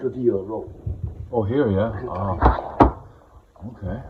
€. Oh, here, yeah. Ah. Okay.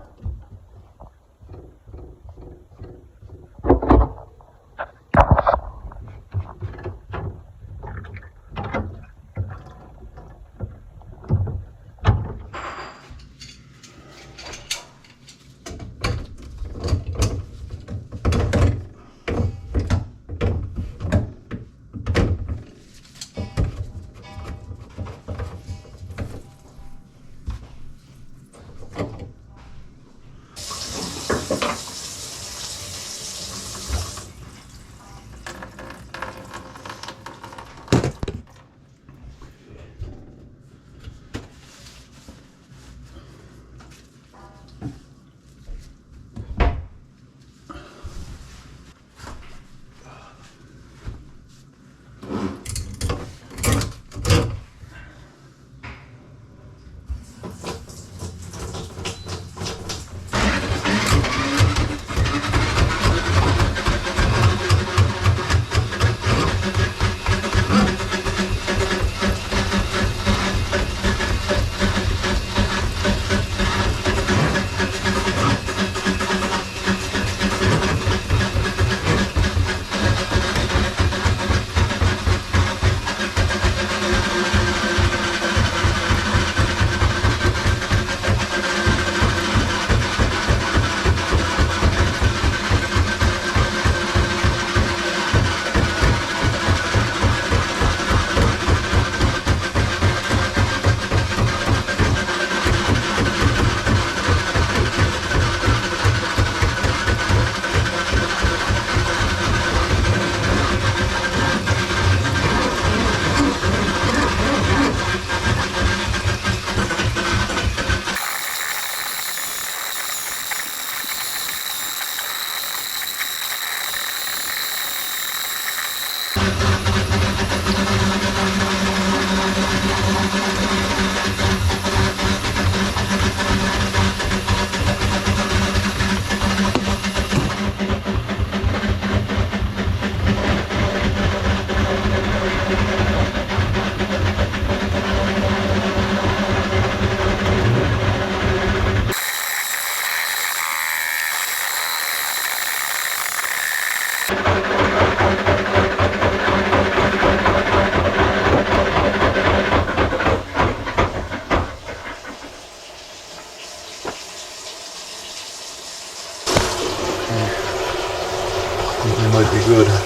Might be good. That's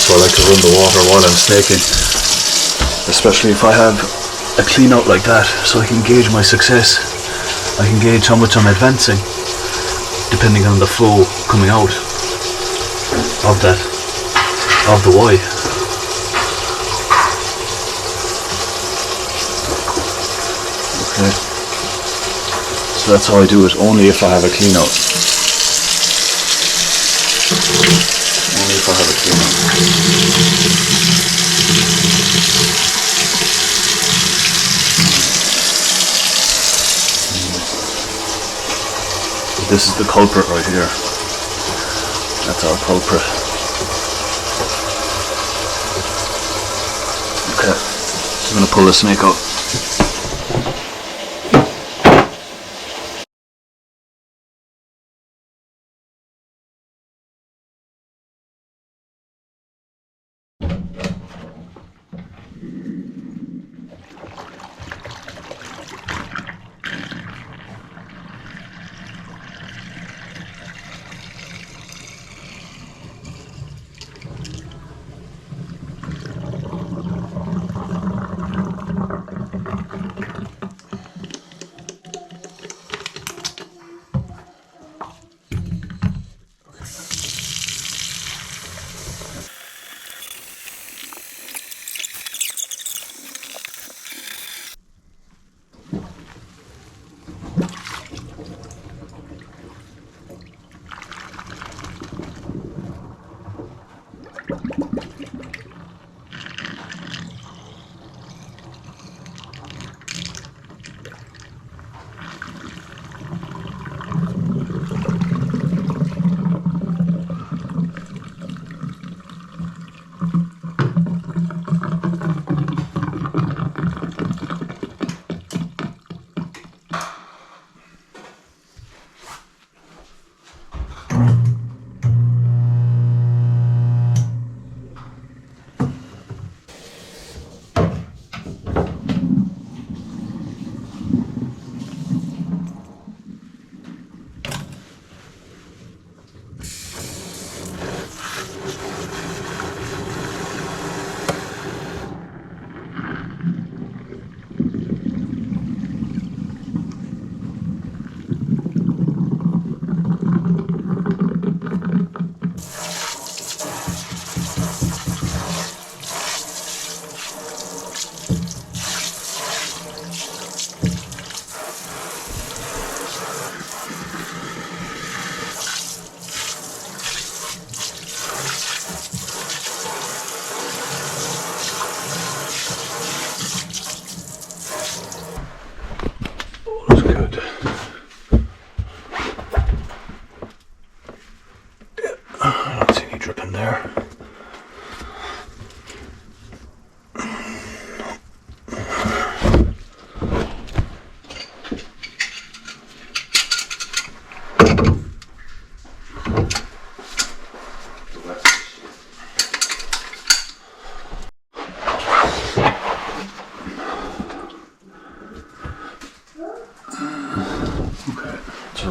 why I like to run the water while I'm snaking, especially if I have a clean out like that, so I can gauge my success. I can gauge how much I'm advancing depending on the flow coming out of the Y. Okay. So that's how I do it, only if I have a clean out. Only if I have a clean out. This is the culprit right here. That's our culprit. Okay, I'm gonna pull the snake out.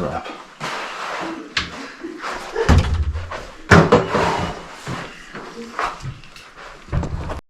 a wrap.